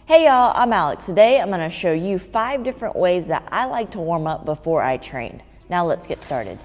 Hey y'all, I'm Alex. Today I'm going to show you 5 different ways that I like to warm up before I train. Now let's get started.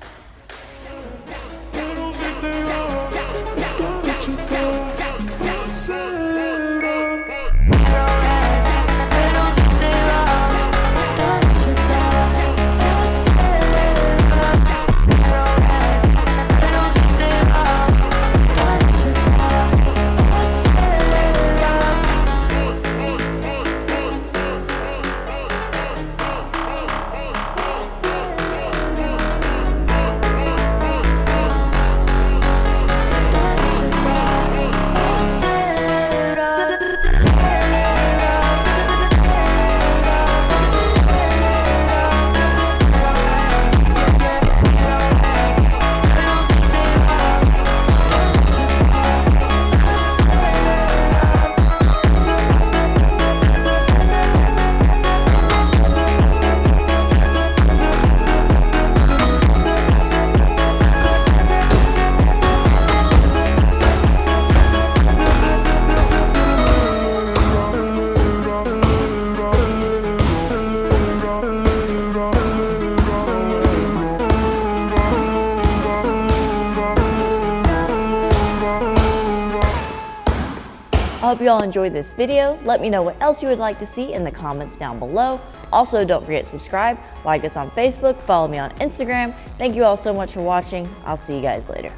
I hope you all enjoyed this video. Let me know what else you would like to see in the comments down below. Also, don't forget to subscribe, like us on Facebook, follow me on Instagram. Thank you all so much for watching. I'll see you guys later.